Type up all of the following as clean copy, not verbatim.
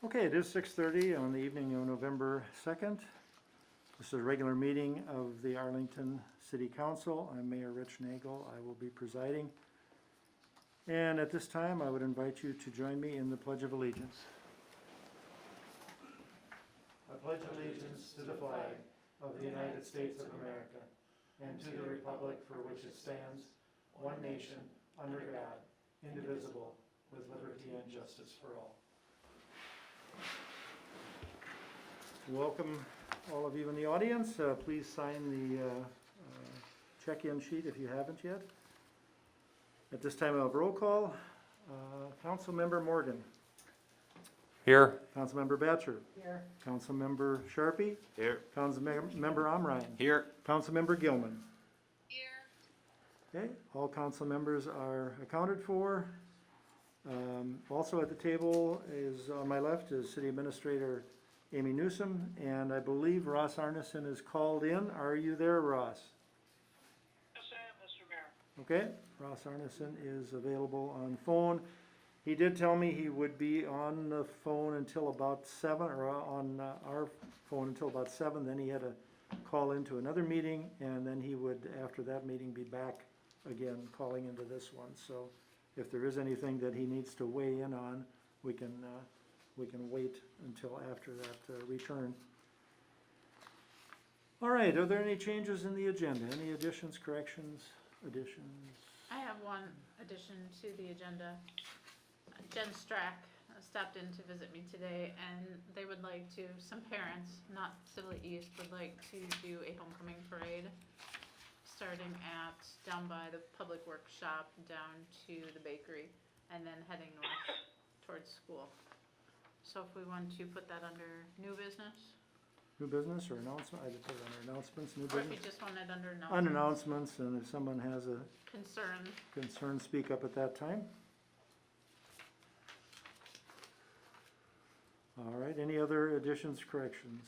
Okay, it is 6:30 on the evening of November 2nd. This is a regular meeting of the Arlington City Council. I'm Mayor Rich Nagel. I will be presiding. And at this time, I would invite you to join me in the Pledge of Allegiance. I pledge allegiance to the flag of the United States of America and to the republic for which it stands, one nation, under God, indivisible, with liberty and justice for all. Welcome all of you in the audience. Please sign the check-in sheet if you haven't yet. At this time, I'll have roll call. Councilmember Morgan. Here. Councilmember Batcher. Here. Councilmember Sharpie. Here. Councilmember Omrine. Here. Councilmember Gilman. Here. Okay, all council members are accounted for. Also at the table is, on my left, is City Administrator Amy Newsom, and I believe Ross Arneson is called in. Are you there, Ross? Yes, I am, Mr. Mayor. Okay, Ross Arneson is available on phone. He did tell me he would be on the phone until about 7, or on our phone until about 7, then he had to call into another meeting, and then he would, after that meeting, be back again, calling into this one. So if there is anything that he needs to weigh in on, we can wait until after that return. All right, are there any changes in the agenda? Any additions, corrections, additions? I have one addition to the agenda. Jen Strack stopped in to visit me today, and they would like to, some parents, not Sibley East, would like to do a homecoming parade starting at, down by the Public Works shop, down to the bakery, and then heading north towards school. So if we want to put that under new business, New business or announcement? I just put it under announcements, new or if you business. just want it under On announcements. announcements, and if someone has a Concern. speak up at that time. All right, any other additions, corrections?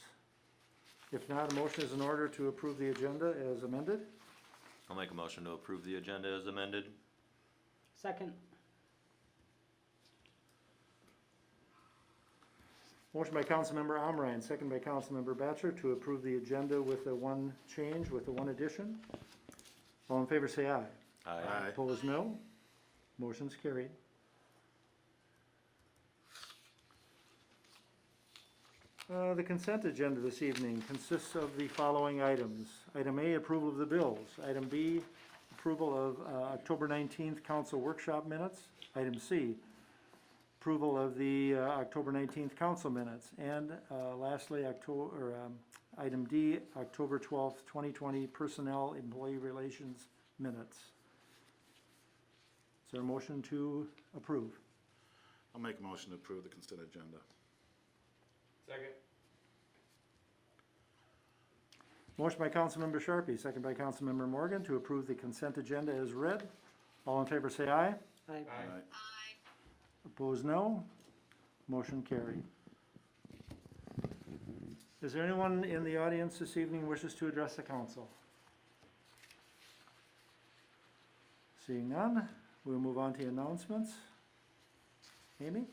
If not, a motion is in order to approve the agenda as amended. I'll make a motion to approve the agenda as amended. Second. Motion by Councilmember Omrine, second by Councilmember Batcher to approve the agenda with the one change, with the one addition. All in favor say aye. Aye. Opposed, no. Motion's carried. The consent agenda this evening consists of the following items. Item A, approval of the bills. Item B, approval of October 19th council workshop minutes. Item C, approval of the October 19th council minutes. And lastly, item D, October 12th, 2020 personnel employee relations minutes. Is there a motion to approve? I'll make a motion to approve the consent agenda. Second. Motion by Councilmember Sharpie, second by Councilmember Morgan to approve the consent agenda as read. All in favor say aye. Aye. Aye. Opposed, no. Motion carried. Is there anyone in the audience this evening who wishes to address the council? Seeing none, we'll move on to announcements. Amy?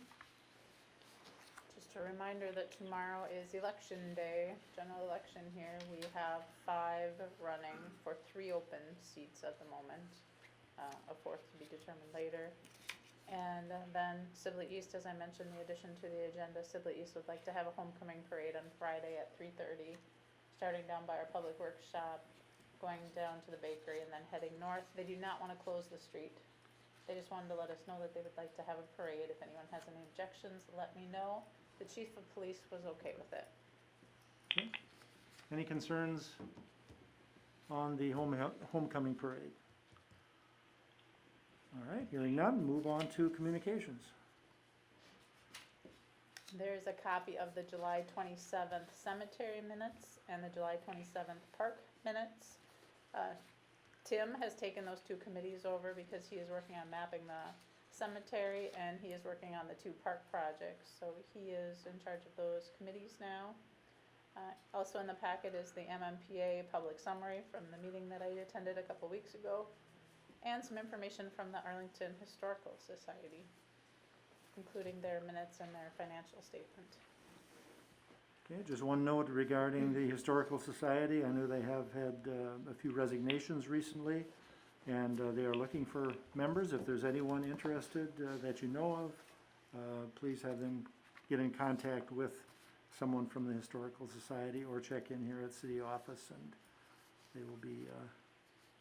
Just a reminder that tomorrow is election day, general election here. We have 5 running for 3 open seats at the moment, a 4th to be determined later. And then Sibley East, as I mentioned, the addition to the agenda, Sibley East would like to have a homecoming parade on Friday at 3:30, starting down by our Public Works shop, going down to the bakery, and then heading north. They do not want to close the street. They just wanted to let us know that they would like to have a parade. If anyone has any objections, let me know. The chief of police was okay with it. Any concerns on the homecoming parade? All right, hearing none, move on to communications. There's a copy of the July 27th cemetery minutes and the July 27th park minutes. Tim has taken those 2 committees over because he is working on mapping the cemetery and he is working on the 2 park projects. So he is in charge of those committees now. Also in the packet is the MMPA public summary from the meeting that I attended a couple weeks ago, and some information from the Arlington Historical Society. including their minutes and their financial statement. Okay, just one note regarding the Historical Society. I know they have had a few resignations recently, and they are looking for members. If there's anyone interested that you know of, please have them get in contact with someone from the Historical Society or check in here at City Office, and they will be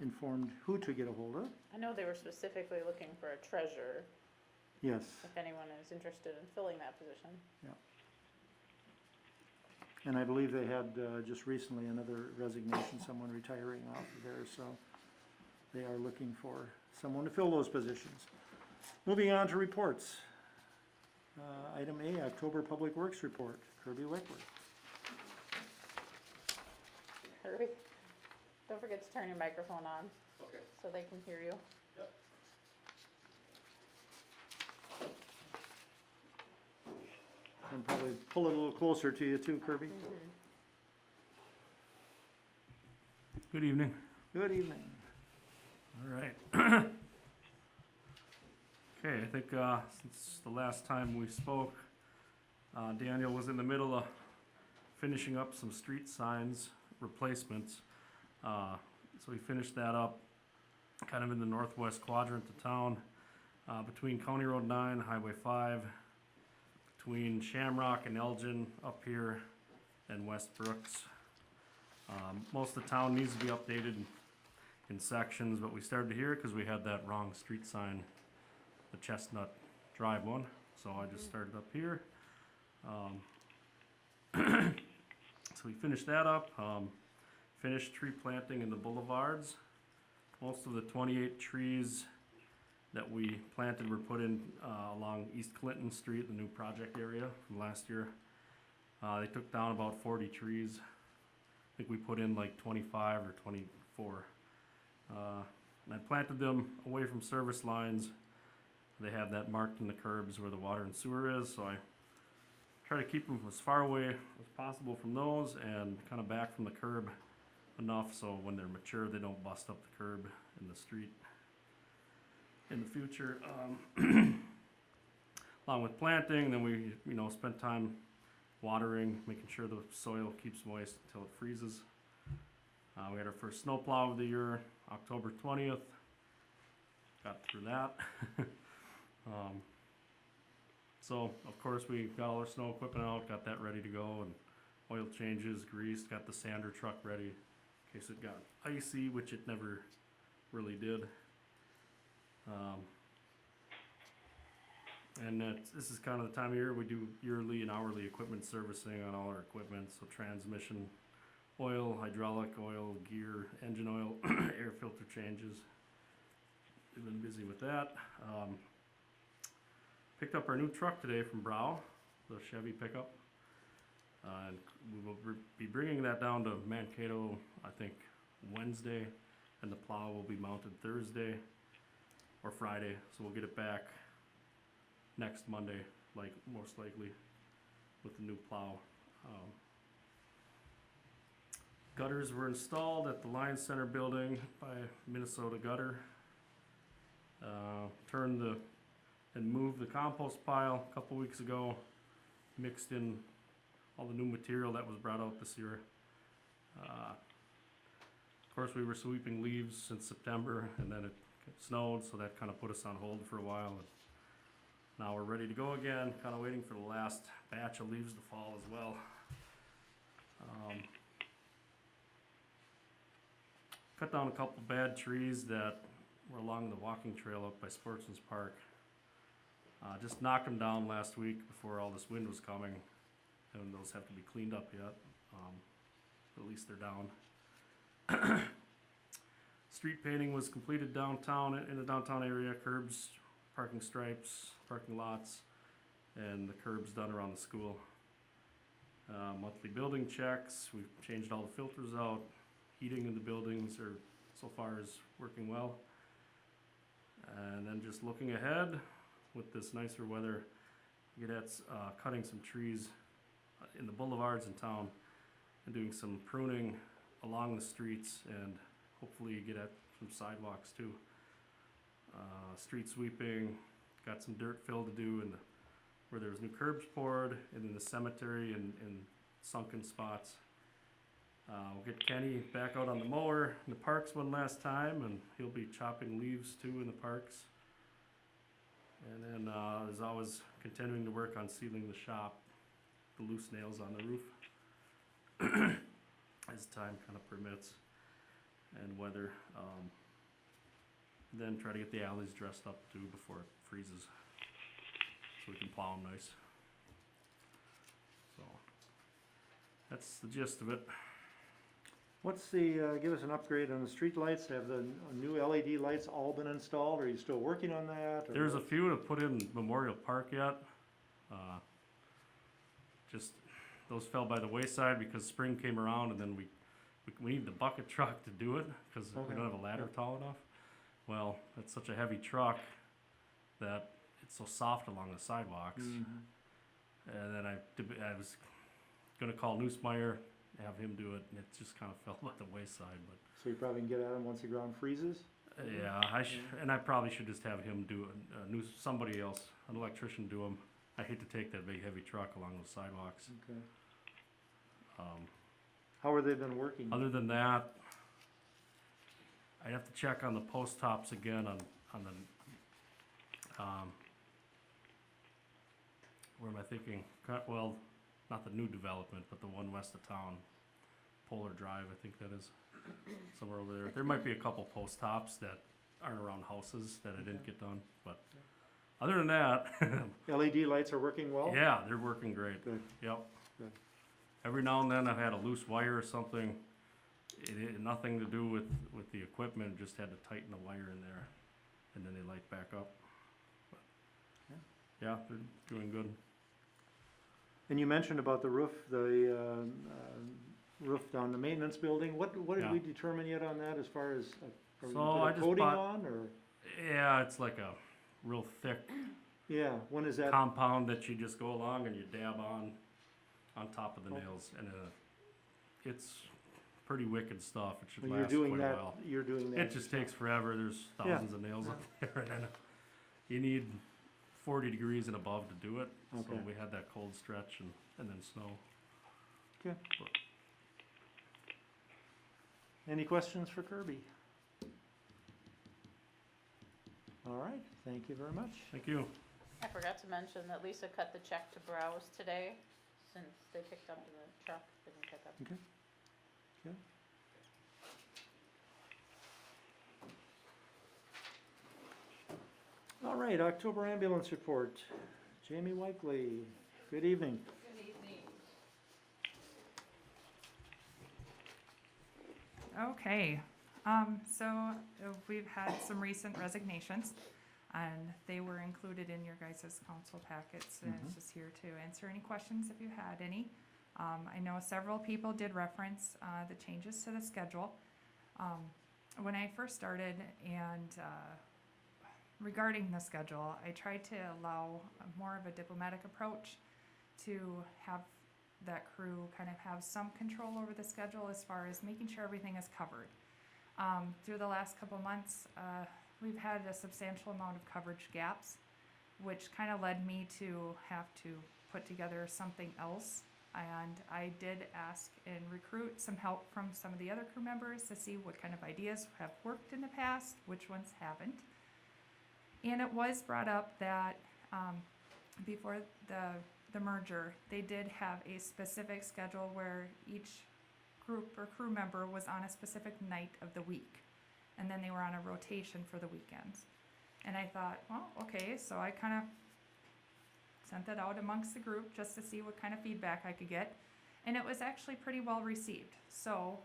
informed who to get a hold of. I know they were specifically looking for a treasurer, Yes, if anyone is interested in filling that position. and I believe they had just recently another resignation, someone retiring off of there, so they are looking for someone to fill those positions. Moving on to reports. Item A, October Public Works Report, Kirby Wickler. Hurry. Don't forget to turn your microphone on. Okay. So they can hear you. And probably pull it a little closer to you too, Kirby. Good evening. Good evening. All right. Okay, I think since the last time we spoke, Daniel was in the middle of finishing up some street signs replacements. So he finished that up kind of in the northwest quadrant of town, between County Road 9, Highway 5, between Shamrock and Elgin up here, and West Brooks. Most of the town needs to be updated in sections, but we started here because we had that wrong street sign, the Chestnut Drive one, so I just started up here. So we finished that up, finished tree planting in the boulevards. Most of the 28 trees that we planted were put in along East Clinton Street, the new project area from last year. They took down about 40 trees. I think we put in like 25 or 24. And I planted them away from service lines. They have that marked in the curbs where the water and sewer is, so I try to keep them as far away as possible from those and kind of back from the curb enough so when they're mature they don't bust up the curb in the street in the future. Along with planting, then we spent time watering, making sure the soil keeps moist until it freezes. We had our first snowplow of the year, October 20th. Got through that. So of course we got all our snow equipment out, got that ready to go, and oil changes, greased, got the sander truck ready in case it got icy, which it never really did. And this is kind of the time of year we do yearly and hourly equipment servicing on all our equipment, so transmission oil, hydraulic oil, gear, engine oil, air filter changes. We've been busy with that. Picked up our new truck today from Brow, the Chevy pickup. And we will be bringing that down to Mankato, I think, Wednesday, and the plow will be mounted Thursday or Friday, so we'll get it back next Monday, like most likely, with the new plow. Gutters were installed at the Lions Center building by Minnesota Gutter. And moved the compost pile a couple weeks ago, mixed in all the new material that was brought out this year. Of course, we were sweeping leaves since September, and then it snowed, so that kind of put us on hold for a while. And now we're ready to go again, kind of waiting for the last batch of leaves to fall as well. Cut down a couple bad trees that were along the walking trail up by Sportsman's Park. Just knocked them down last week before all this wind was coming, and those have to be cleaned up yet. At least they're down. Street painting was completed downtown, in the downtown area, curbs, parking stripes, parking lots, and the curbs done around the school. Monthly building checks, we've changed all the filters out. Heating in the buildings are so far is working well. And then just looking ahead with this nicer weather, get at cutting some trees in the boulevards in town and doing some pruning along the streets, and hopefully get at some sidewalks too. Street sweeping, got some dirt fill to do in the where there was new curbs poured, and in the cemetery and sunken spots. We'll get Kenny back out on the mower in the parks one last time, and he'll be chopping leaves too in the parks. And then, as always, continuing to work on sealing the shop, the loose nails on the roof, as time kind of permits and weather. Then try to get the alleys dressed up too before it freezes, so we can plow them nice. So, that's the gist of it. What's the, give us an upgrade on the street lights, have the new LED lights all been installed, are you still working on that? or There's a what? few to put in Memorial Park yet. Just, those fell by the wayside because spring came around, and then we need the bucket truck to do it, cause we Okay. don't have a ladder tall enough. Well, it's such a heavy truck that it's so soft along the sidewalks. Mhm. And then I was gonna call Newsmeyer, have him do it, and it just kinda fell by the wayside, but. So you probably can get at them once the ground freezes? Yeah, I probably should just have him do it, somebody else, an electrician do them. I hate to take that big heavy truck along those sidewalks. Okay. How have they been working? Other than that, I'd have to check on the post tops again on the, where am I thinking? Well, not the new development, but the one west of town, Polar Drive, I think that is, somewhere over there. There might be a couple post tops that aren't around houses that I didn't get done, but other than that, LED lights are working well? yeah, they're working great. Good. Yep. Good. Every now and then I've had a loose wire or something. It had nothing to do with the equipment, just had to tighten the wire in there, and then they light back up. But, yeah, they're doing good. And you mentioned about the roof, the roof down the maintenance building. What did Yeah. we determine yet on that as far as, are we So gonna I put a just coating bought- on, or? Yeah, it's like a real thick Yeah, when is that? compound that you just go along and you dab on top of the Oh. nails, and it's pretty wicked stuff. It should When you're last doing quite a that, while. you're doing that. It just takes forever. There's Yeah. thousands of nails up there, and then you need 40 degrees and above to do it. So Okay. we had that cold stretch and then snow. Okay. Any questions for Kirby? All right, thank you very much. Thank you. I forgot to mention that Lisa cut the check to Browse today, since they picked up in the truck, didn't pick up. Okay. Okay. All right, October ambulance report. Jamie Wakely, good evening. Good evening. Okay, so we've had some recent resignations, and they were included in your guys' council packets, and it's just here to answer any questions if you had any. I know several people did reference the changes to the schedule. When I first started and regarding the schedule, I tried to allow more of a diplomatic approach to have that crew kind of have some control over the schedule as far as making sure everything is covered. Through the last couple months, we've had a substantial amount of coverage gaps, which kind of led me to have to put together something else. And I did ask and recruit some help from some of the other crew members to see what kind of ideas have worked in the past, which ones haven't. And it was brought up that before the merger, they did have a specific schedule where each group or crew member was on a specific night of the week, and then they were on a rotation for the weekends. And I thought, well, okay, so I kind of sent that out amongst the group just to see what kind of feedback I could get, and it was actually pretty well received. So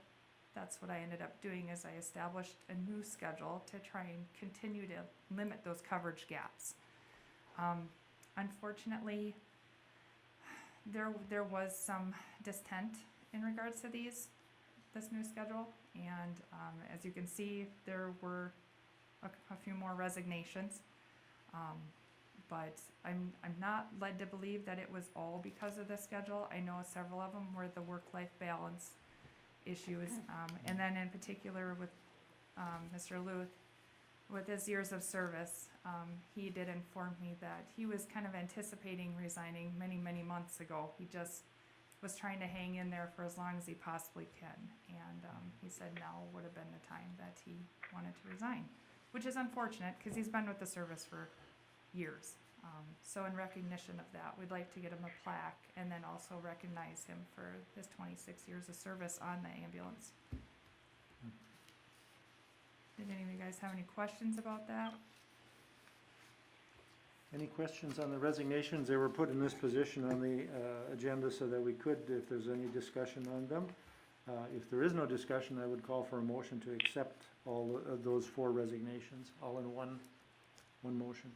that's what I ended up doing, is I established a new schedule to try and continue to limit those coverage gaps. Unfortunately, there was some distent in regards to this new schedule, and as you can see, there were a few more resignations. But I'm not led to believe that it was all because of the schedule. I know several of them were the work-life balance issues, and then in particular with Mr. Luth, with his years of service, he did inform me that he was kind of anticipating resigning many, many months ago. He just was trying to hang in there for as long as he possibly can. And he said now would have been the time that he wanted to resign, which is unfortunate because he's been with the service for years. So in recognition of that, we'd like to get him a plaque and then also recognize him for his 26 years of service on the ambulance. Did any of you guys have any questions about that? Any questions on the resignations? They were put in this position on the agenda so that we could, if there's any discussion on them. If there is no discussion, I would call for a motion to accept all of those 4 resignations, all in one motion.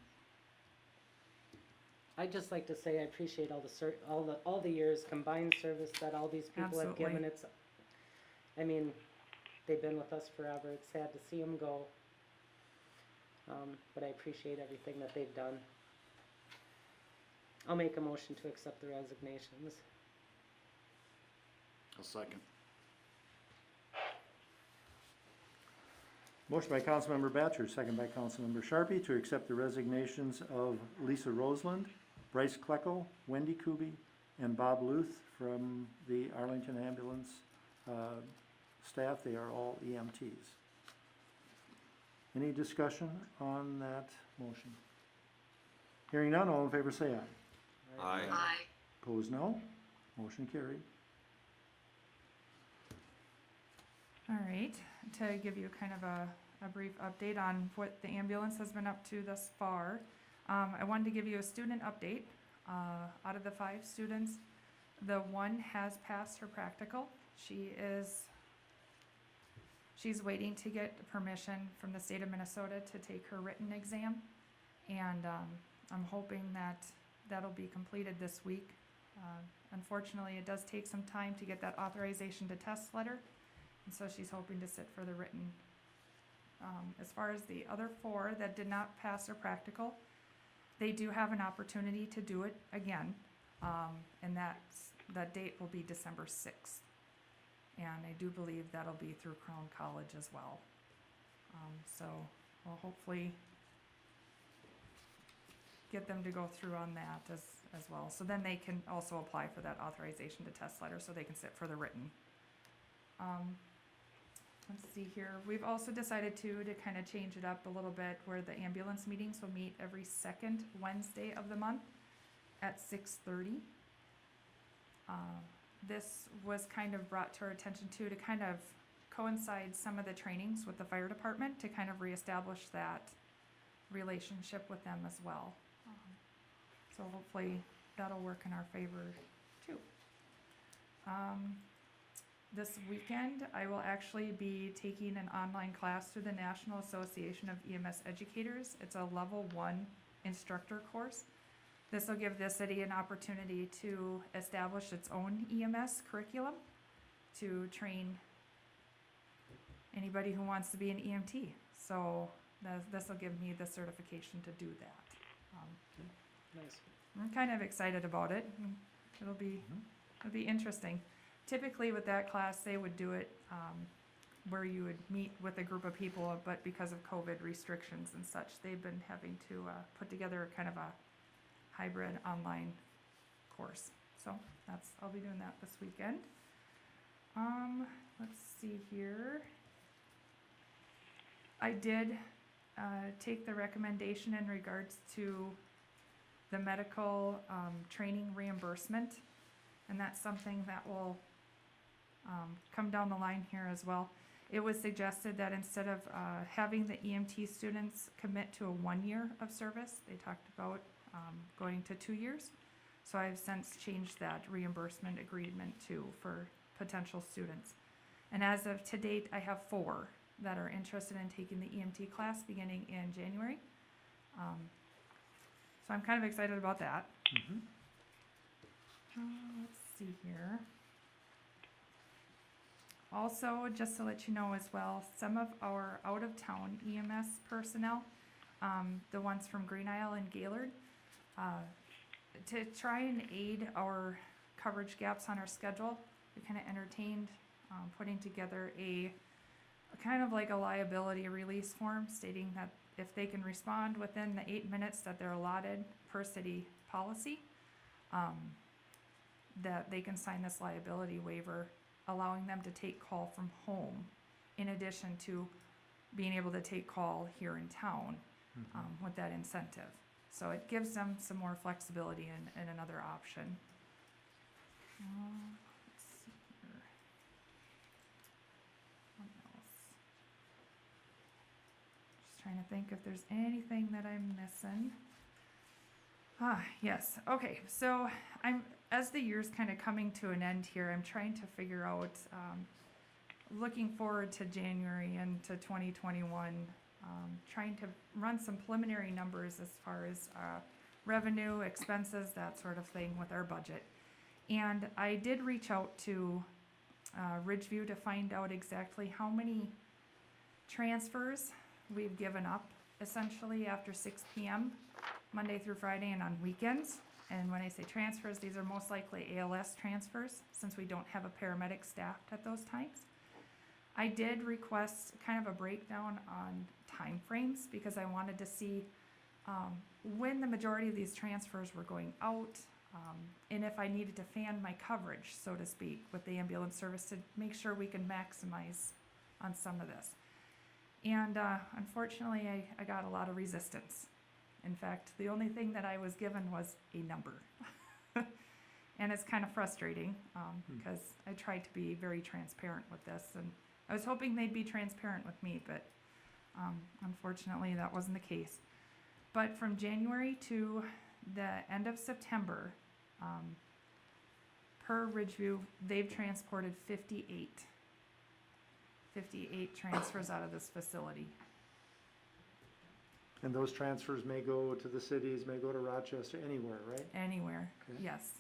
I'd just like to say I appreciate all the years combined service that all these people have given. Absolutely. I mean, they've been with us forever. It's sad to see them go. But I appreciate everything that they've done. I'll make a motion to accept the resignations. I'll second. Motion by Councilmember Batchor, second by Councilmember Sharpie to accept the resignations of Lisa Roseland, Bryce Kleckel, Wendy Kuby, and Bob Luth from the Arlington Ambulance staff. They are all EMTs. Any discussion on that motion? Hearing none, all in favor say aye. Aye. Opposed, no. Motion carried. All right, to give you kind of a brief update on what the ambulance has been up to thus far, I wanted to give you a student update. Out of the 5 students, the one has passed her practical. She's waiting to get permission from the state of Minnesota to take her written exam, and I'm hoping that that'll be completed this week. Unfortunately, it does take some time to get that authorization to test letter, and so she's hoping to sit for the written. As far as the other 4 that did not pass their practical, they do have an opportunity to do it again, and that date will be December 6th. And I do believe that'll be through Crown College as well. So we'll hopefully get them to go through on that as well. So then they can also apply for that authorization to test letter so they can sit for the written. Let's see here. We've also decided to kind of change it up a little bit where the ambulance meetings will meet every 2nd Wednesday of the month at 6:30. This was kind of brought to our attention too to kind of coincide some of the trainings with the fire department to kind of reestablish that relationship with them as well. So hopefully that'll work in our favor too. This weekend, I will actually be taking an online class through the National Association of EMS Educators. It's a level 1 instructor course. This will give the city an opportunity to establish its own EMS curriculum to train anybody who wants to be an EMT. So this will give me the certification to do that. Nice. I'm kind of excited about it. It'll be interesting. Typically with that class, they would do it where you would meet with a group of people, but because of COVID restrictions and such, they've been having to put together kind of a hybrid online course. So I'll be doing that this weekend. Let's see here. I did take the recommendation in regards to the medical training reimbursement, and that's something that will come down the line here as well. It was suggested that instead of having the EMT students commit to a 1 year of service, they talked about going to 2 years. So I've since changed that reimbursement agreement too for potential students. And as of to date, I have 4 that are interested in taking the EMT class beginning in January. So I'm kind of excited about that. Let's see here. Also, just to let you know as well, some of our out-of-town EMS personnel, the ones from Green Isle and Gaylord, to try and aid our coverage gaps on our schedule, we kind of entertained putting together a kind of like a liability release form stating that if they can respond within the 8 minutes that they're allotted per city policy, that they can sign this liability waiver, allowing them to take call from home, in addition to being able to take call here in town, with that incentive. So it gives them some more flexibility and another option. Let's see here. What else? Just trying to think if there's anything that I'm missing. Yes, okay, so as the year's kind of coming to an end here, I'm trying to figure out, looking forward to January and to 2021, trying to run some preliminary numbers as far as revenue, expenses, that sort of thing with our budget. And I did reach out to Ridgeview to find out exactly how many transfers we've given up essentially after 6 p.m. Monday through Friday and on weekends. And when I say transfers, these are most likely ALS transfers, since we don't have a paramedic staffed at those times. I did request kind of a breakdown on timeframes, because I wanted to see when the majority of these transfers were going out, and if I needed to fan my coverage, so to speak, with the ambulance service to make sure we can maximize on some of this. And unfortunately, I got a lot of resistance. In fact, the only thing that I was given was a number. And it's kind of frustrating, because I tried to be very transparent with this, and I was hoping they'd be transparent with me, but unfortunately that wasn't the case. But from January to the end of September, per Ridgeview, they've transported 58 transfers out of this facility. And those transfers may go to the cities, may go to Rochester, anywhere, right? Anywhere, Okay. yes.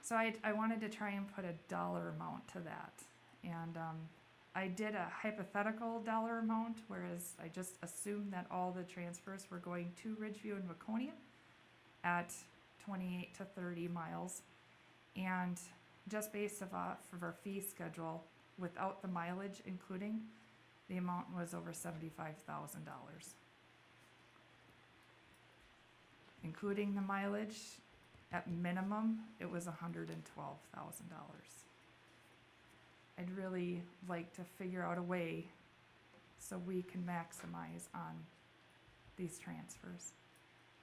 So I wanted to try and put a dollar amount to that. And I did a hypothetical dollar amount, whereas I just assumed that all the transfers were going to Ridgeview and Waconia at 28 to 30 miles. And just based off of our fee schedule, without the mileage including, the amount was over $75,000. Including the mileage, at minimum, it was $112,000. I'd really like to figure out a way so we can maximize on these transfers.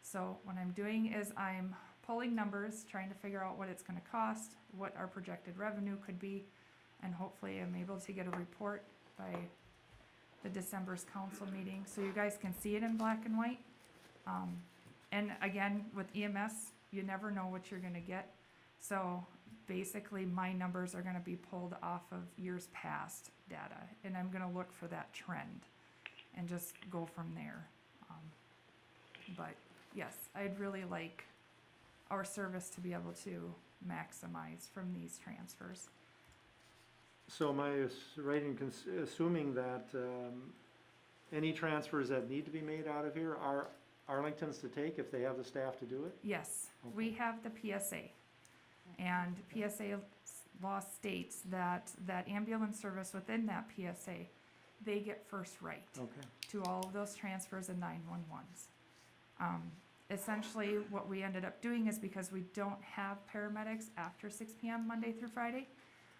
So what I'm doing is I'm pulling numbers, trying to figure out what it's gonna cost, what our projected revenue could be, and hopefully I'm able to get a report by the December's council meeting, so you guys can see it in black and white. And again, with EMS, you never know what you're gonna get. So basically, my numbers are gonna be pulled off of years past data, and I'm gonna look for that trend and just go from there. But yes, I'd really like our service to be able to maximize from these transfers. So am I right in assuming that any transfers that need to be made out of here are Arlington's to take if they have the staff to do it? Yes, we have the PSA, and PSA law states that ambulance service within that PSA, they get first right Okay. to all of those transfers and 911s. Essentially, what we ended up doing is, because we don't have paramedics after 6 p.m. Monday through Friday,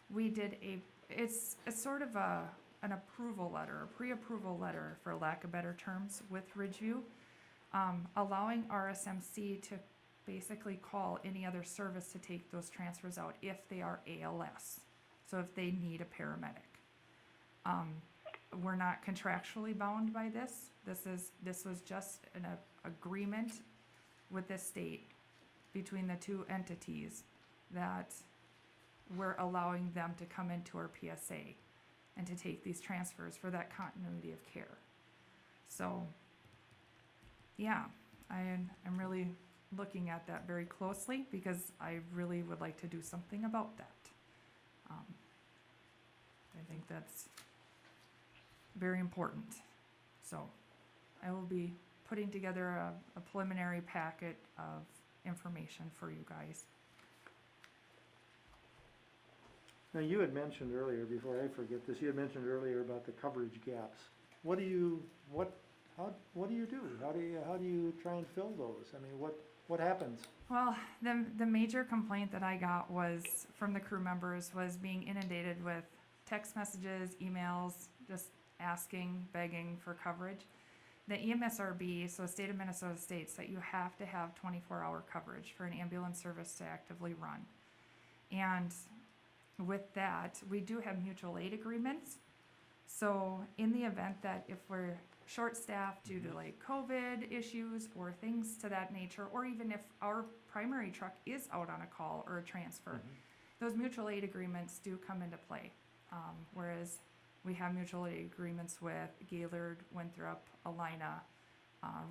we did it's sort of an approval letter, a pre-approval letter, for lack of better terms, with Ridgeview, allowing RSMC to basically call any other service to take those transfers out if they are ALS, so if they need a paramedic. We're not contractually bound by this. This was just an agreement with the state between the two entities that we're allowing them to come into our PSA and to take these transfers for that continuity of care. So, yeah, I'm really looking at that very closely, because I really would like to do something about that. I think that's very important. So I will be putting together a preliminary packet of information for you guys. Now, you had mentioned earlier, before I forget this, you had mentioned earlier about the coverage gaps. what do you do? How do you try and fill those? I mean, what happens? Well, the major complaint that I got was from the crew members was being inundated with text messages, emails, just asking, begging for coverage. The E EMSRB, so the state of Minnesota states that you have to have 24-hour coverage for an ambulance service to actively run. And with that, we do have mutual aid agreements. So in the event that if we're short-staffed due to like COVID issues or things to that nature, or even if our primary truck is out on a call or a transfer, those mutual aid agreements do come into play. Whereas we have mutual aid agreements with Gaylord, Winthrop, Alina,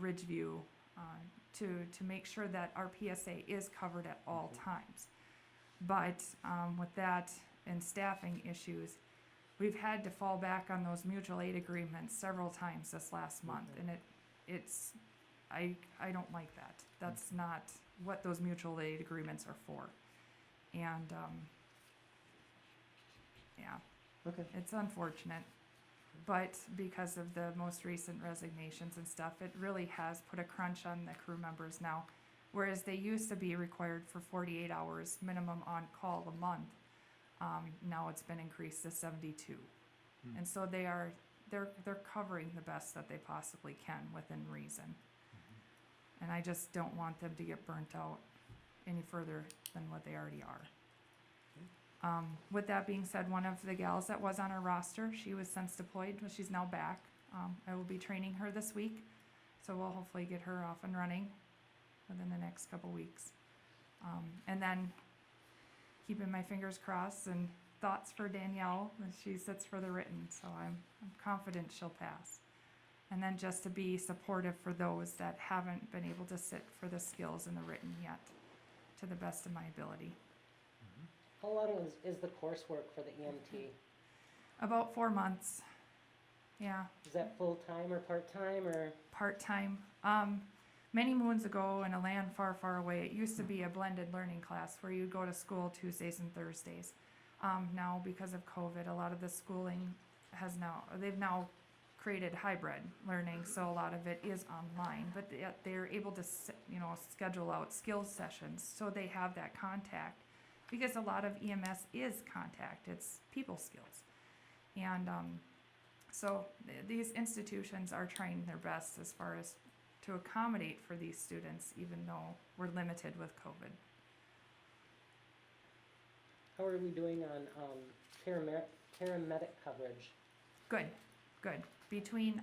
Ridgeview, to make sure that our PSA is covered at all times. But with that and staffing issues, we've had to fall back on those mutual aid agreements several times this last month, and I don't like that. That's not what those mutual aid agreements are for. And yeah, Okay. it's unfortunate. But because of the most recent resignations and stuff, it really has put a crunch on the crew members now. Whereas they used to be required for 48 hours minimum on call a month, now it's been increased to 72. And so they're covering the best that they possibly can within reason. And I just don't want them to get burnt out any further than what they already are. With that being said, one of the gals that was on our roster, she was since deployed, but she's now back. I will be training her this week, so we'll hopefully get her off and running within the next couple weeks. And then keeping my fingers crossed and thoughts for Danielle as she sits for the written, so I'm confident she'll pass. And then just to be supportive for those that haven't been able to sit for the skills in the written yet, to the best of my ability. How long is the coursework for the EMT? About 4 months. Yeah, Is that full-time or part-time or? part-time. Many moons ago in a land far, far away, it used to be a blended learning class where you'd go to school Tuesdays and Thursdays. Now, because of COVID, a lot of the schooling they've now created hybrid learning, so a lot of it is online, but yet they're able to, schedule out skills sessions, so they have that contact. Because a lot of EMS is contact, it's people skills. And so these institutions are trying their best as far as to accommodate for these students, even though we're limited with COVID. How are we doing on paramedic coverage? Good. Between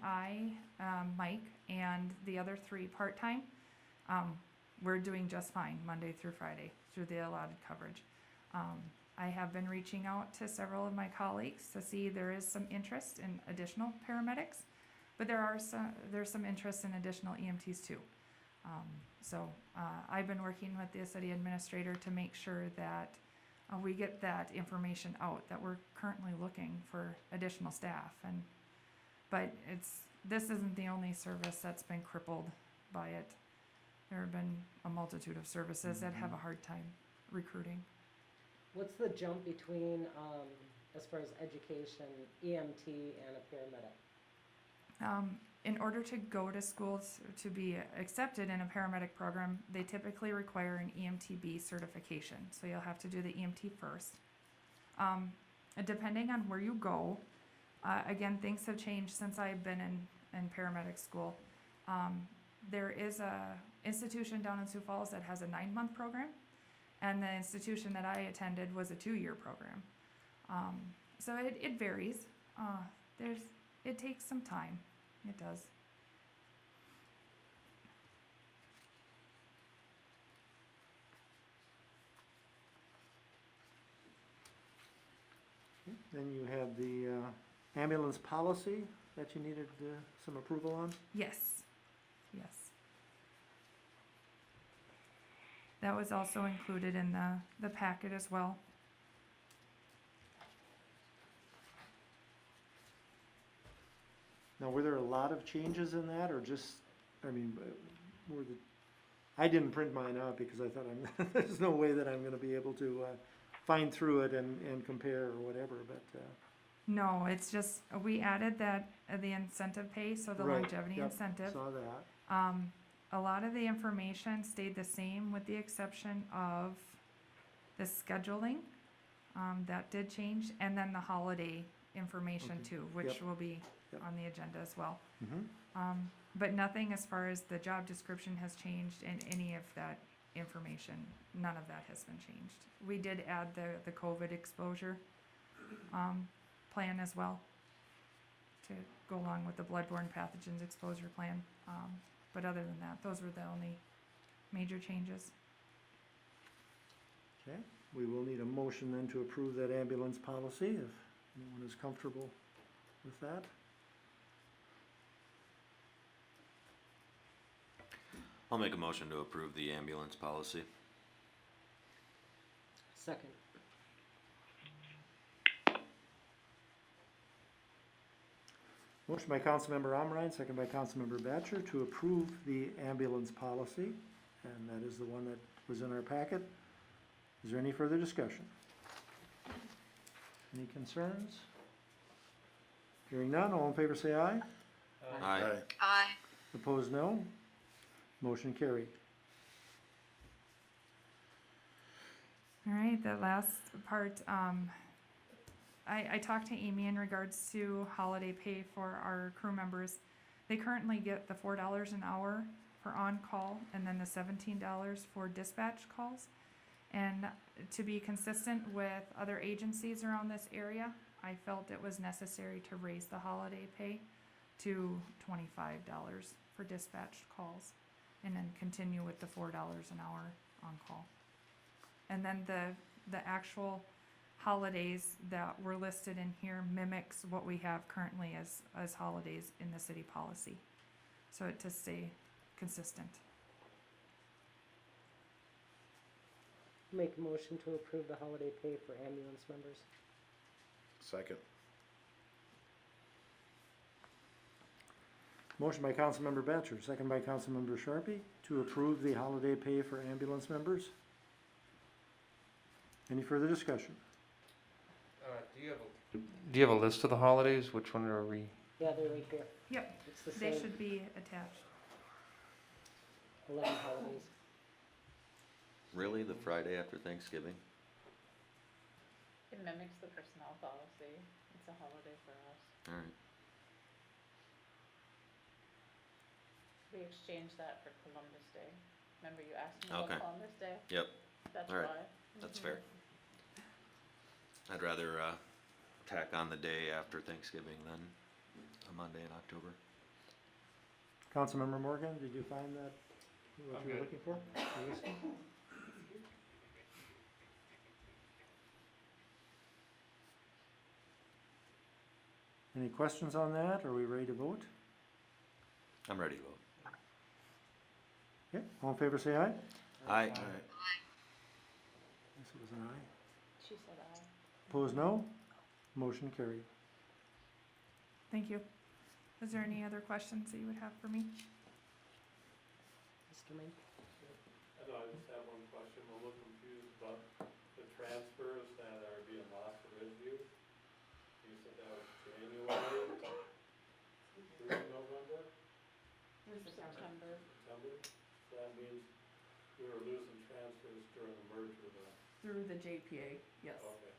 Mike, and the other 3 part-time, we're doing just fine Monday through Friday through the allotted coverage. I have been reaching out to several of my colleagues to see there is some interest in additional paramedics, but there's some interest in additional EMTs too. So I've been working with the city administrator to make sure that we get that information out, that we're currently looking for additional staff. But this isn't the only service that's been crippled by it. There have been a multitude of services that have a hard time recruiting. What's the jump between, as far as education, EMT and a paramedic? In order to go to schools to be accepted in a paramedic program, they typically require an EMTB certification. So you'll have to do the EMT first. Depending on where you go, again, things have changed since I've been in paramedic school. There is a institution down in Sioux Falls that has a 9-month program, and the institution that I attended was a 2-year program. So it varies. It takes some time. It does. Then you have the ambulance policy that you needed some approval on. Yes. That was also included in the packet as well. Now, were there a lot of changes in that, or just, I didn't print mine out because I thought there's no way that I'm gonna be able to find through it and compare or whatever, but No, it's just, we added that, the incentive pay, so the Right, longevity yep, incentive. Saw that. A lot of the information stayed the same with the exception of the scheduling. That did change, and then the holiday information Okay, too, which yep, will be yep. on the agenda as well. Mm-hmm. But nothing as far as the job description has changed in any of that information. None of that has been changed. We did add the COVID exposure, plan as well to go along with the bloodborne pathogens exposure plan. But other than that, those were the only major changes. Okay, we will need a motion then to approve that ambulance policy, if anyone is comfortable with that. I'll make a motion to approve the ambulance policy. Second. Motion by Councilmember Omerion, second by Councilmember Batchor to approve the ambulance policy, and that is the one that was in our packet. Is there any further discussion? Any concerns? Hearing none, all in favor say aye. Aye. Opposed, no. Motion carried. All right, the last part, I talked to Amy in regards to holiday pay for our crew members. They currently get the $4 an hour for on-call and then the $17 for dispatch calls. And to be consistent with other agencies around this area, I felt it was necessary to raise the holiday pay to $25 for dispatched calls. And then continue with the $4 an hour on-call. And then the actual holidays that were listed in here mimics what we have currently as holidays in the city policy. So to stay consistent. Make a motion to approve the holiday pay for ambulance members. Second. Motion by Councilmember Batchor, second by Councilmember Sharpie to approve the holiday pay for ambulance members. Any further discussion? Do you have a list of the holidays? Which one are we? Yeah, they're right here. Yep, It's the they same, should be attached. 11 holidays. Really? The Friday after Thanksgiving? It mimics the personnel policy. It's a holiday for us. Alright. We exchanged that for Columbus Day. Remember you asked me Okay. about Columbus Day? Yep, That's All right. why. that's fair. I'd rather, tack on the day after Thanksgiving than a Monday in October. Councilmember Morgan, did you find that, what you were looking for? You listening? Any questions on that? Are we ready to vote? I'm ready to vote. Okay, all in favor say aye. Aye. Yes, it was an aye. She said aye. Opposed, no. Motion carried. Thank you. Is there any other questions that you would have for me? Mr. Main? I know, I just have one question. I'm a little confused about the transfers that are being lost to Ridgeview. You said that was January through November, September. September? So that means we were losing transfers during the merger then. Through the JPA, yes. Okay.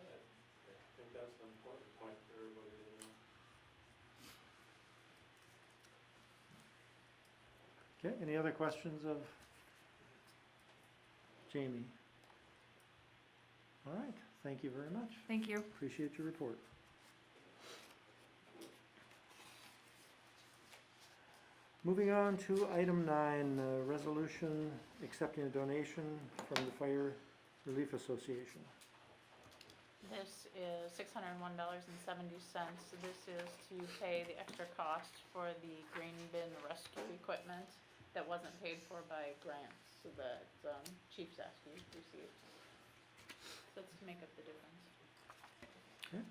I think that's an important point for everybody to know. Okay, any other questions of Jamie? All right, thank you very much. Thank you. Appreciate your report. Moving on to item 9, resolution accepting a donation from the Fire Relief Association. This is $601.70. This is to pay the extra cost for the grain bin rescue equipment that wasn't paid for by grants that Chief Saskey received. So that's to make up the difference. Okay.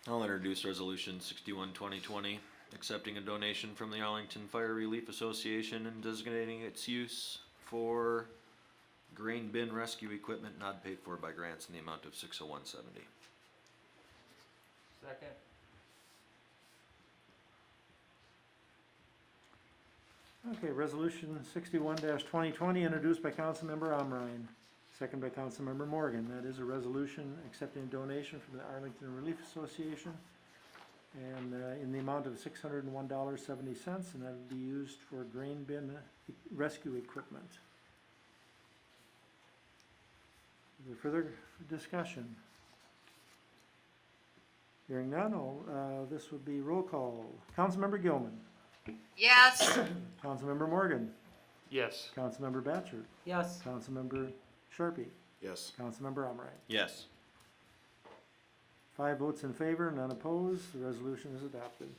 I'll introduce resolution 61, 2020, accepting a donation from the Arlington Fire Relief Association and designating its use for grain bin rescue equipment not paid for by grants in the amount of $601.70. Second. Okay, resolution 61-2020, introduced by Councilmember Omrine, second by Councilmember Morgan. That is a resolution accepting a donation from the Arlington Relief Association and in the amount of $601.70, and that would be used for grain bin rescue equipment. Is there further discussion? Hearing none, this would be roll call. Councilmember Gilman. Yes. Councilmember Morgan. Yes. Councilmember Batchor. Yes. Councilmember Sharpie. Yes. Councilmember Omrine. Yes. 5 votes in favor, none opposed. The resolution is adopted.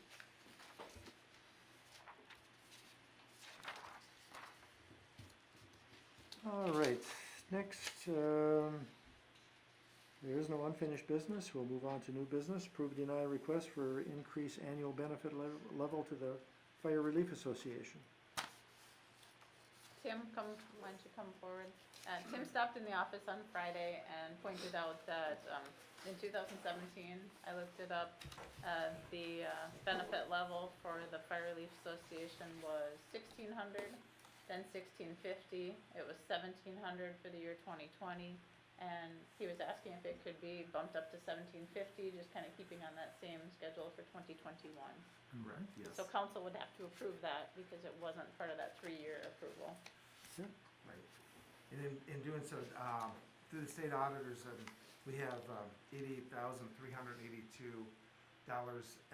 All right, next, there is no unfinished business. We'll move on to new business. Approve, deny request for increase annual benefit level to the Fire Relief Association. Tim, why don't you come forward? Tim stopped in the office on Friday and pointed out that in 2017, I looked it up, the benefit level for the Fire Relief Association was $1,600, then $1,650. It was $1,700 for the year 2020, and he was asking if it could be bumped up to $1,750, just kind of keeping on that same schedule for 2021. Correct, yes. So council would have to approve that because it wasn't part of that 3-year approval. Right. And in doing so, through the state auditors, we have $88,382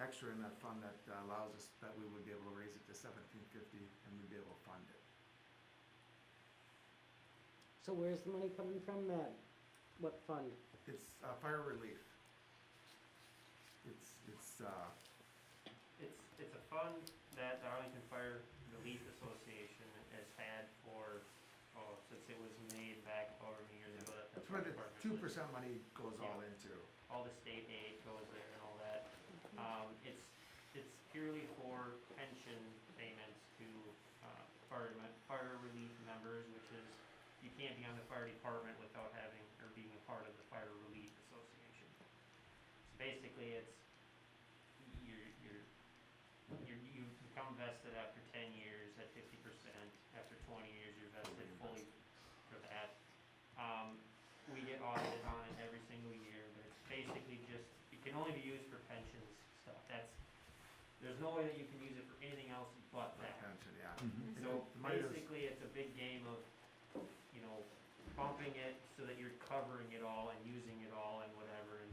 extra in that fund that allows us, that we would be able to raise it to $1,750 and we'd be able to fund it. So where's the money coming from that? What fund? It's fire relief. It's a fund that the Arlington Fire Relief Association has had for, since it was made back however many years ago. That's where the 2% money goes all into. All the state aid goes there and all that. It's purely for pension payments to fire relief members, which is, you can't be on the fire department without having, or being a part of the Fire Relief Association. So basically, it's, you become vested after 10 years at 50%, after 20 years you're vested fully for that. We get audited on it every single year, but it's basically just, it can only be used for pensions stuff. There's no way that you can use it for anything else but that. Pension, yeah. So The money is- basically, it's a big game of, bumping it so that you're covering it all and using it all and whatever, and,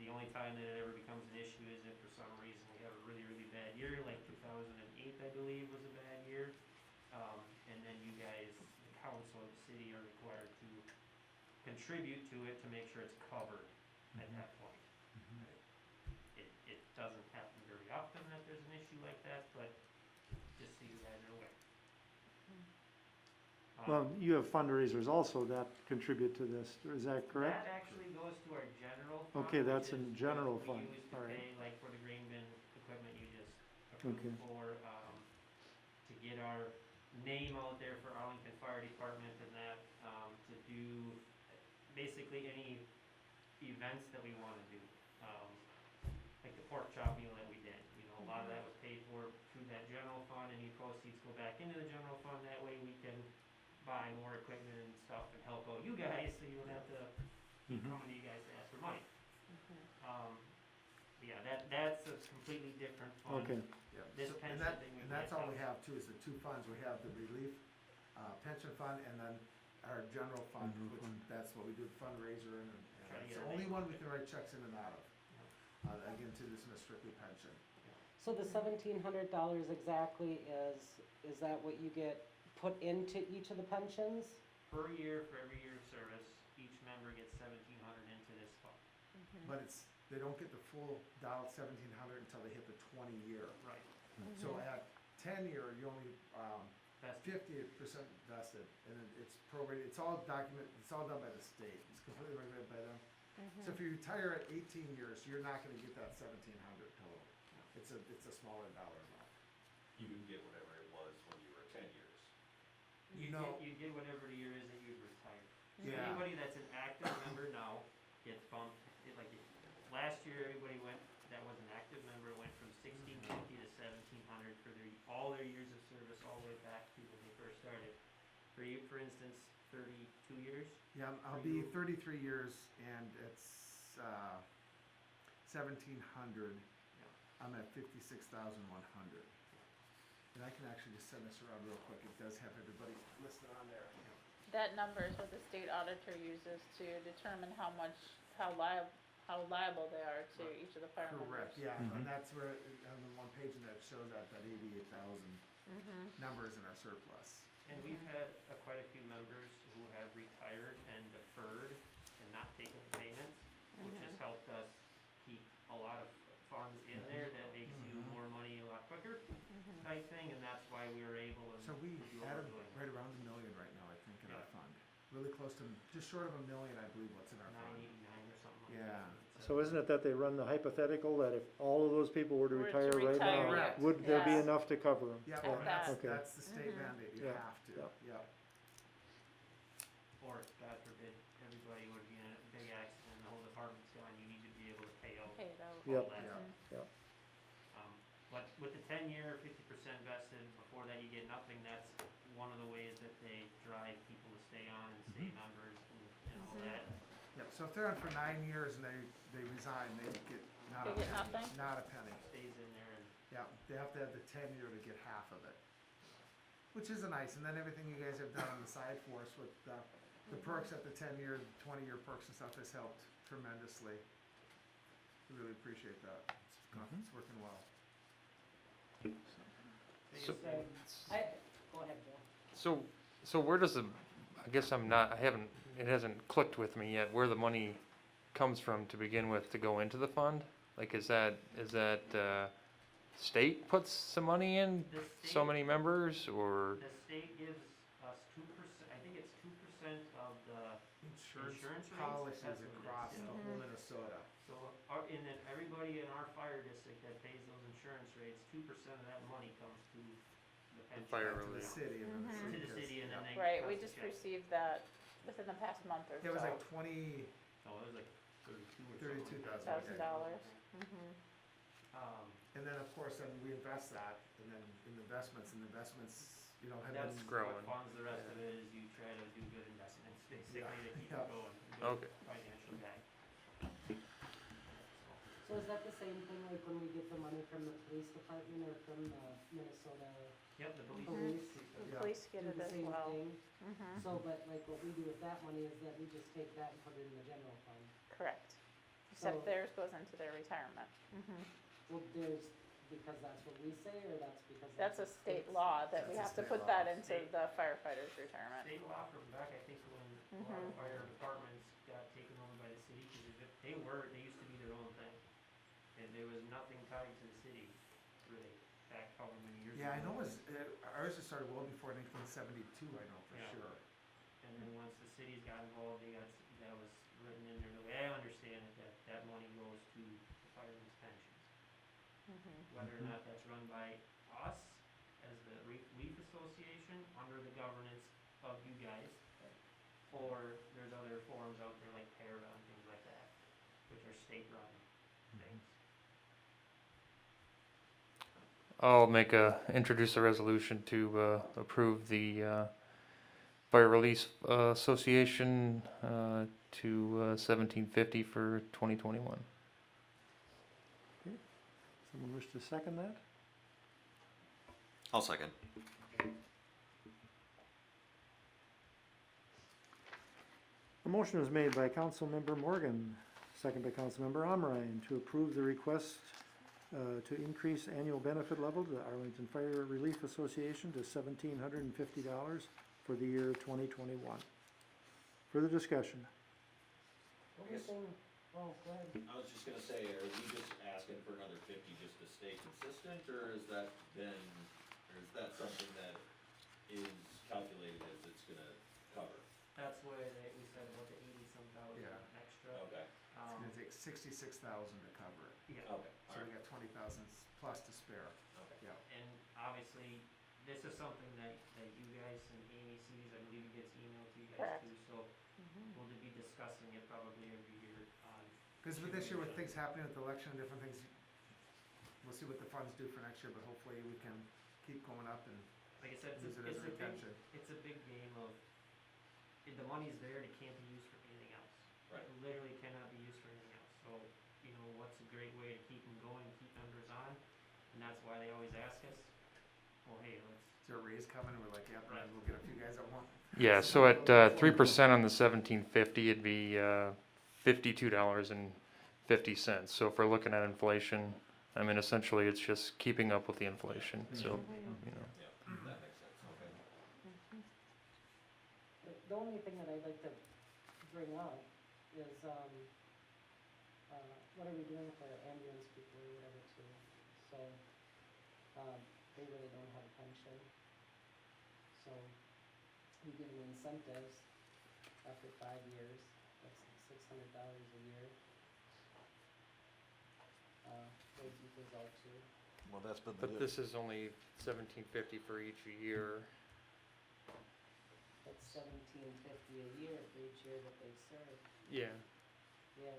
the only time that it ever becomes an issue is if for some reason we have a really, really bad year, like 2008, I believe, was a bad year. And then you guys, the council of the city, are required to contribute to it to make sure it's covered at that point. It doesn't happen very often that there's an issue like that, but just so you guys are aware. Well, you have fundraisers also that contribute to this, is that correct? That actually goes to our general fund. Okay, that's which in is general what fund, we use to all right. pay, like for the grain bin equipment you just approved Okay. for, to get our name out there for Arlington Fire Department and that, to do basically any events that we wanna do. Like the pork chop meal that we did, a lot of that was paid for through that general fund, any proceeds go back into the general fund, that way we can buy more equipment and stuff and help out you guys, so you don't have to keep coming to you guys to ask for money. Yeah, that's a completely different fund. Okay, Yeah. This So- pension and thing we And that's guys all we have. have too, is the two funds. We have the relief pension fund and then our general fund, General which fund. that's what we do, the fundraiser, and Try to it's get the our only name one out we there. can write checks in and out of. Again, too, this is a strictly pension. So the $1,700 exactly is that what you get put into each of the pensions? Per year, for every year of service, each member gets 1,700 into this fund. But they don't get the full $1,700 until they hit the 20-year. Right. So at 10-year, you only, That's 50% vested, and it's prorated, it's all documented, it's all done by the state, it's completely regulated by them. So if you retire at 18 years, you're not gonna get that 1,700 total. It's a smaller dollar amount. You can get whatever it was when you were 10 years. You get whatever the year is that you've retired. So Yeah. anybody that's an active member now gets bumped, last year, everybody that was an active member went from 1,650 to 1,700 for all their years of service, all the way back to when they first started. For you, for instance, 32 years? Yeah, I'll be 33 years and it's 1,700. I'm at 56,100. And I can actually just send this around real quick. It does have everybody listed on there. That number is what the state auditor uses to determine how liable they are to each of the fire members. Correct, yeah, and that's where, on the one page in that shows that 88,000 numbers in our surplus. And we've had quite a few members who have retired and deferred and not taken payments, which has helped us keep a lot of funds in there that makes you more money a lot quicker type thing, and that's why we were able to So we do what added we're doing. right around $1 million right now, I think, in our fund. Really close to, just short of $1 million, I believe, what's in our fund. 989 or something like Yeah. that. So isn't it that they run the hypothetical that if all of those people were to Were to retire right now, retire, would there be yes. enough to cover them? Yeah, At that. Okay. that's the state mandate, you Yeah, have to, yeah. yeah. Or, God forbid, everybody would be in a big accident and the whole department's gone, you need to be able to pay out Pay it out. Yep. all that. Yeah. But with the 10-year, 50% vested, before that you get nothing, that's one of the ways that they drive people to stay on and stay members and all that. Yep, so if they're on for 9 years and they resign, they get not They a get penny. nothing? Not a penny. Stays in there and Yeah, they have to have the 10-year to get half of it. Which is nice, and then everything you guys have done on the side for us with the perks at the 10-year, 20-year perks and stuff has helped tremendously. We really appreciate that. It's working well. So, Go ahead, Bill. so where does I guess it hasn't clicked with me yet, where the money comes from to begin with to go into the fund? Like, is that, state puts some money in, the so state, many members, or? the state gives us 2%, I think it's 2% of the Insurance Insurance rates? policies That's what it is, across yeah. the whole Minnesota. So, and then everybody in our fire district that pays those insurance rates, 2% of that money comes to the pension. fire To the relief. city and then To the city, and then they. Right, we cut just the check. received that within the past month or It was so. like 20, Oh, it was like 32 or something. $32,000. Um, and then of course, then we invest that, and then in investments, have That's been. growing. what funds the rest of it is you try to do good investments, basically, to keep Yeah. it going. Okay. Financial guy. So is that the same thing like when we get the money from the police department or from the Minnesota Yep, the police. police? The Yeah. police get Do it the as same well. thing? Mhm. So, but like what we do with that money is that we just take that and put it in the general fund. Correct. Except So- theirs goes into their retirement. Mhm. Well, because that's what we say, or that's because That's a what state states law say? that we That's a have to state put law. that into State- the firefighters' retirement. State law from back, I think, when a lot of fire departments got taken over by the city, because they used to be their own thing. And there was nothing tied to the city, really, back however many years ago. Yeah, I know ours has started well before 1972, I know for Yeah. sure. And then once the cities got involved, that was written in there, the way I understand it, that money goes to the firemen's pensions. Whether or not that's run by us as the Relief Association, under the governance of you guys, or there's other forums out there like PARA and things like that, which are state-run things. I'll introduce a resolution to approve the Fire Release Association to $17.50 for 2021. Someone wish to second that? I'll second. A motion was made by Councilmember Morgan, second by Councilmember Omrine, to approve the request to increase annual benefit level to the Arlington Fire Relief Association to $1,750 for the year 2021. Further discussion? What were you saying? Oh, go ahead. I was just gonna say, are we just asking for another 50 just to stay consistent, or is that something that is calculated as it's gonna cover? That's why we said about the 80-some thousand Yeah. extra. Okay, It's gonna take 66,000 to cover it, Yeah, okay, so we got 20,000 plus to spare. okay. Yeah. and obviously, this is something that you guys and Amy sees, I believe it gets emailed to you guys Correct. too, so we'll be discussing it probably every year on. Cause with this year with things happening with the election and different things, we'll see what the funds do for next year, but hopefully we can keep going up and Like I said, use it as a retention. it's a big game of, if the money's there, it can't be used for anything else. Right. It literally cannot be used for anything else, so, you know, what's a great way to keep them going, keep members on, and that's why they always ask us, well, hey, let's. Is there a raise coming? And we're like, yep, Right. we'll get a few guys that want. Yeah, so at 3% on the 1750, it'd be $52.50. So if we're looking at inflation, I mean, essentially it's just keeping up with the inflation. So, you know. Yeah, that makes sense, okay. The only thing that I'd like to bring up is, what are we doing for our ambulance people or whatever too? So, they really don't have a pension. So, we give them incentives after 5 years, that's $600 a year. Those equals out to, Well, that's been But this is only 1750 for each year. that's $17.50 a year for each year that they've served, Yeah. yeah.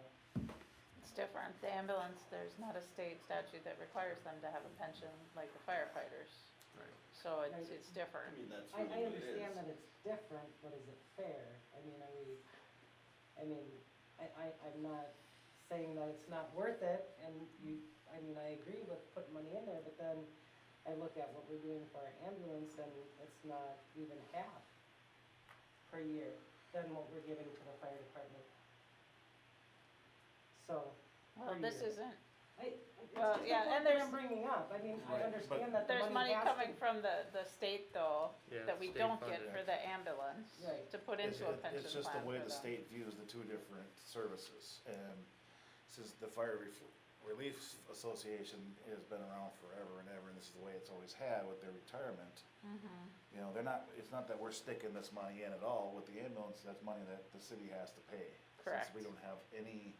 It's different. The ambulance, there's not a state statute that requires them to have a pension like the firefighters. Right. So Right. it's different. I mean, that's I really what it understand is. that it's different, but is it fair? I mean, I'm not saying that it's not worth it, and I agree with putting money in there, but then I look at what we're doing for our ambulance, and it's not even half per year than what we're giving to the fire department. So, Well, per this year. isn't, it's Well, just a yeah, point and that there's- I'm bringing up. I mean, I Right, understand that the there's money has coming to. from the state though, Yeah, that we state don't get funded. for the ambulance, Right. to put into a pension plan It's just the way for the them. state views the two different services, and since the Fire Relief Association has been around forever and ever, and this is the way it's always had with their retirement. Mhm. You know, it's not that we're sticking this money in at all. With the ambulance, that's money that the city has to pay. Correct. Since we don't have any,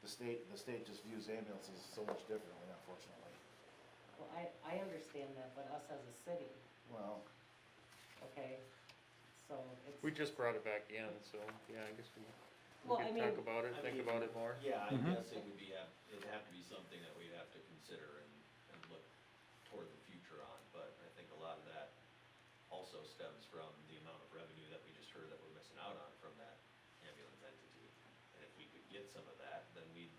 the state just views ambulances so much differently, unfortunately. Well, I understand that, but us as a city, Well, okay, so it's. We just brought it back in, so yeah, I guess Well, we I could mean- talk about it, I think mean, about it more. Yeah, I Mhm. guess it would be, it'd have to be something that we'd have to consider and look toward the future on, but I think a lot of that also stems from the amount of revenue that we just heard that we're missing out on from that ambulance entity. And if we could get some of that, then we'd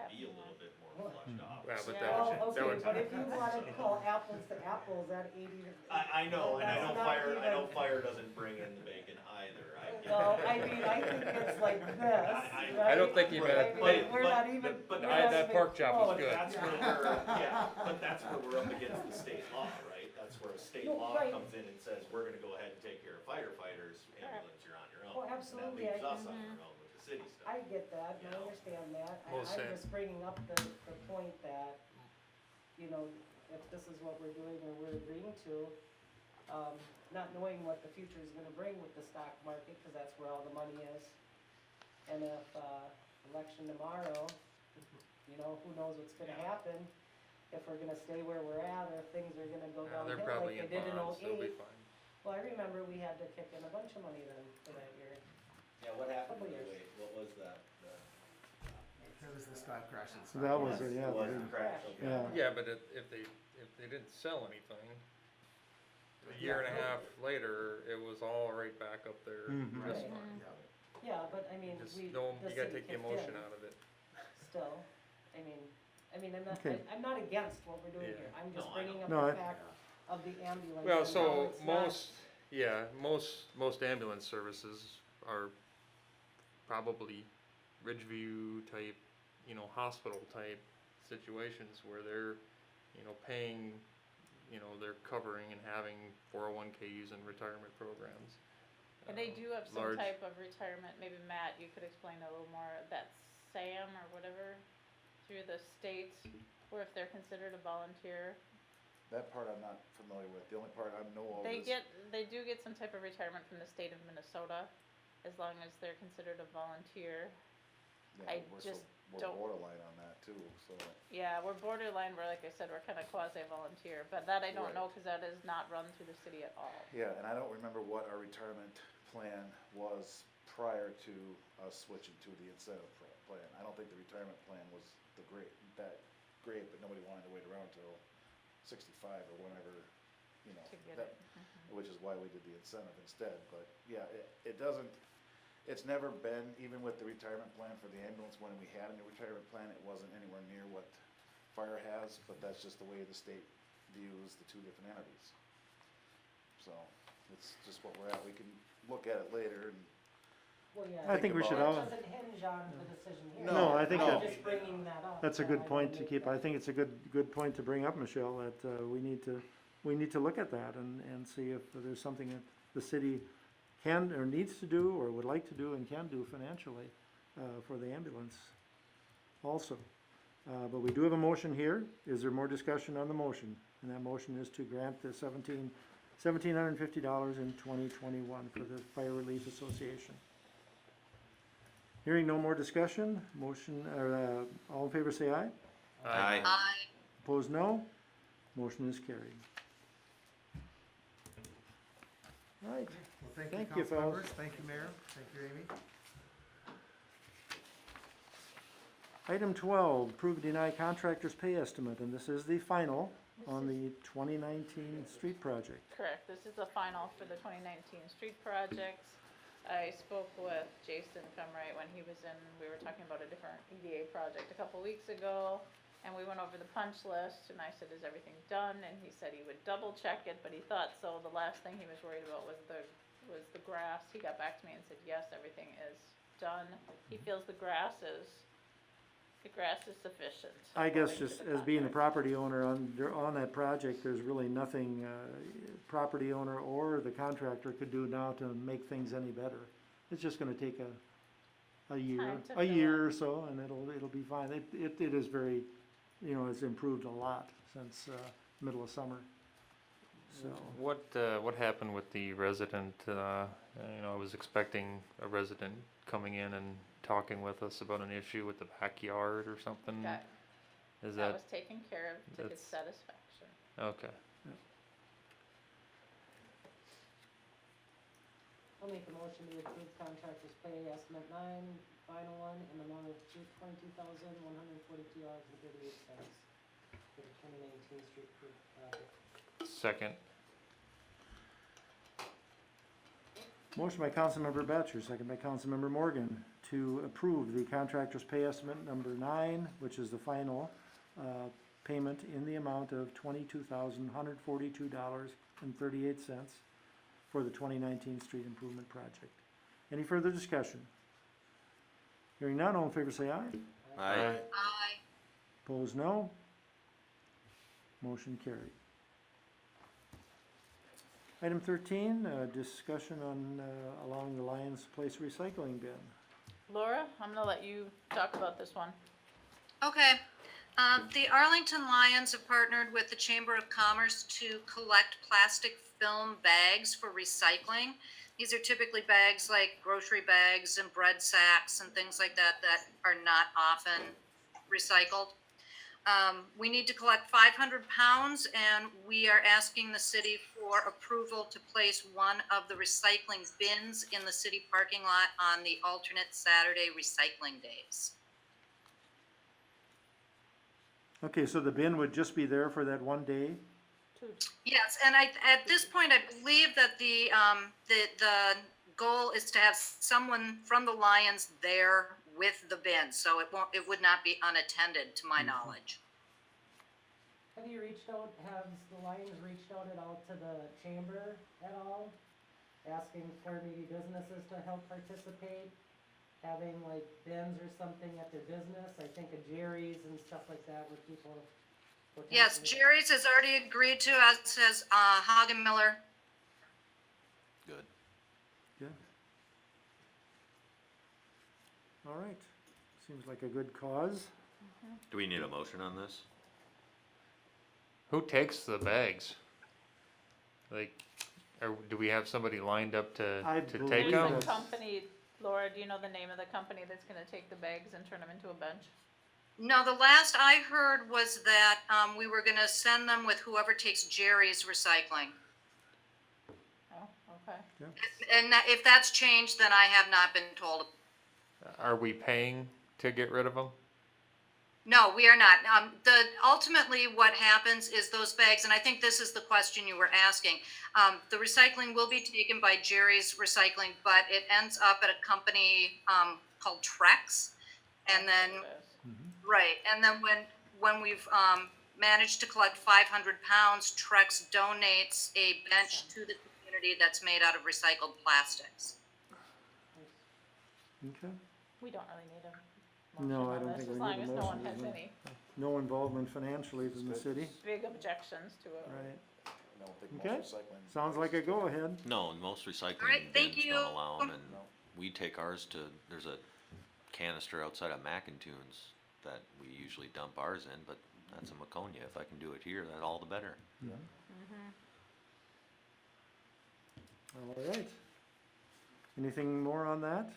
be a little bit more Well- flushed off. Yeah, but Yeah. that Well, that okay, would, but if you wanna call apples to apples, that 80. I know, and I that's know not fire, I know even- fire doesn't bring in the bacon either, I get it. Well, I mean, I think it's like this, I I don't right? think you Right, meant, I mean, but- we're but- not even. but we're I- not that even pork chop was close. good. That's where we're, yeah, but that's where we're up against the state law, right? That's where a state No, law right. comes in and says, we're gonna go ahead and take care of firefighters, ambulance, you're on your own. Oh, absolutely, And that leaves us on Mhm. our own with the city stuff. I get that, and I You know. understand that, Well I'm said. just bringing up the point that, you know, if this is what we're doing or we're agreeing to, not knowing what the future is gonna bring with the stock market, cause that's where all the money is. And if, election tomorrow, you know, who knows what's gonna happen, if we're gonna stay where we're at, or if things are gonna go they're downhill probably like in they did in bonds, they'll be 08. fine. Well, I remember we had to kick in a bunch of money then for that year. Yeah, what happened, Couple years. wait, what was that? It was the stock crash and stuff. That was it, It yeah. was the- the crash, okay. Yeah. Yeah, but if they didn't sell anything, a year and a half later, it was all right back up there, Mhm. just Right. fine. Yeah, but I mean, Just we, no, the you gotta city take the kicked emotion in out of it. still. I'm not, Okay. I'm not against what we're doing Yeah. here, I'm just No, I bringing know. up No, the I- fact of the ambulance. Well, and how so it's not- most ambulance services are probably Ridgeview type, hospital type situations where they're, paying, they're covering and having 401ks and retirement programs. And they do have some large- type of retirement, maybe Matt, you could explain a little more, that SAM or whatever, through the state, where if they're considered a volunteer, that part I'm not familiar with. The only part I know of they is. they do get some type of retirement from the state of Minnesota, as long as they're considered a volunteer. I we're just we're don't- borderline on that too, so. Yeah, we're borderline, where like I said, we're kinda quasi-volunteer, but that I don't Right. know, cause that is not run through the city at all. Yeah, and I don't remember what our retirement plan was prior to us switching to the incentive plan. I don't think the retirement plan was that great, but nobody wanted to wait around till 65 or whenever, you know. To get that- it. Mhm. Which is why we did the incentive instead, but yeah, it doesn't, it's never been, even with the retirement plan for the ambulance, when we had a new retirement plan, it wasn't anywhere near what fire has, but that's just the way the state views the two different entities. So, it's just what we're at, we can look at it later and. Well, yeah. I think we should That all, doesn't hinge on the decision here. No, I think I'm that- just bringing that up. that's a so good I point wanna to make keep, that- I think it's a good point to bring up, Michelle, that, we need to look at that and see if there's something that the city can or needs to do or would like to do and can do financially, for the ambulance also. But we do have a motion here. Is there more discussion on the motion? And that motion is to grant the $1,750 in 2021 for the Fire Relief Association. Hearing no more discussion, motion, all in favor say aye. Aye. Opposed, no. Motion is carried. Right, Well, thank Thank you, you, council fellas. members, thank you, Mayor, thank you, Amy. item 12, approve deny contractor's pay estimate, and this is the final on the 2019 street project. Correct, this is the final for the 2019 street projects. I spoke with Jason Femright when he was in, we were talking about a different EDA project a couple weeks ago, and we went over the punch list, and I said, is everything done? And he said he would double check it, but he thought so. The last thing he was worried about was the grass. He got back to me and said, yes, everything is done. He feels the grass is sufficient. I guess according to just the as being the contractor. property owner on that project, there's really nothing, property owner or the contractor could do now to make things any better. It's just gonna take a year, Time to a fill year up. or so, and it'll be fine. It is very, it's improved a lot since, middle of summer, so. What happened with the resident, I was expecting a resident coming in and talking with us about an issue with the backyard or something. That, Is that that, was taken care of to his that's- satisfaction. okay. I'll make a motion to approve contractor's pay estimate 9, final one, in the amount of $22,142.38 for the 2019 street project. Second. Motion by Councilmember Batchor, second by Councilmember Morgan, to approve the contractor's pay estimate number 9, which is the final, payment in the amount of $22,142.38 for the 2019 street improvement project. Any further discussion? Hearing none, all in favor say aye. Aye. Opposed, no. Motion carried. Item 13, discussion on allowing the Lions Place recycling bin. Laura, I'm gonna let you talk about this one. Okay. The Arlington Lions have partnered with the Chamber of Commerce to collect plastic film bags for recycling. These are typically bags like grocery bags and bread sacks and things like that that are not often recycled. We need to collect 500 pounds, and we are asking the city for approval to place one of the recycling bins in the city parking lot on the alternate Saturday recycling days. Okay, so the bin would just be there for that one day? Yes, and at this point, I believe that the goal is to have someone from the Lions there with the bin, so it would not be unattended, to my knowledge. Have you reached out, has the Lions reached out at all to the chamber at all? Asking for maybe businesses to help participate? Having like bins or something at their business? I think of Jerry's and stuff like that where people. Yes, potentially- Jerry's has already agreed to, as has Hagen Miller. Good. Good. All right, seems like a good cause. Do we need a motion on this? Who takes the bags? Like, do we have somebody lined up to I take believe There's them? a that's- company Laura, do you know the name of the company that's gonna take the bags and turn them into a bench? No, the last I heard was that, we were gonna send them with whoever takes Jerry's recycling. Oh, okay. And if that's changed, then I have not been told. Are we paying to get rid of them? No, we are not. Ultimately what happens is those bags, and I think this is the question you were asking. The recycling will be taken by Jerry's Recycling, but it ends up at a company, called Trex. And then, right, and then when we've, managed to collect 500 pounds, Trex donates a bench to the community that's made out of recycled plastics. Okay. We don't really need a No, motion I on don't this, think we as need long a as no motion, one has isn't it? any No involvement financially from the city, big objections to it. right? I don't think Okay. most recycling. Sounds like a go-ahead. No, most recycling Alright, thank bins you. don't allow them, and No. we take ours to, there's a canister outside of Mackintoons that we usually dump ours in, but that's in Maconia. If I can do it here, that all the better. All right. Anything more on that?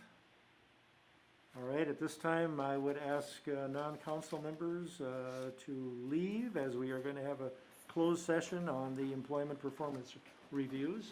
All right, at this time, I would ask non-council members to leave, as we are going to have a closed session on the employment performance reviews.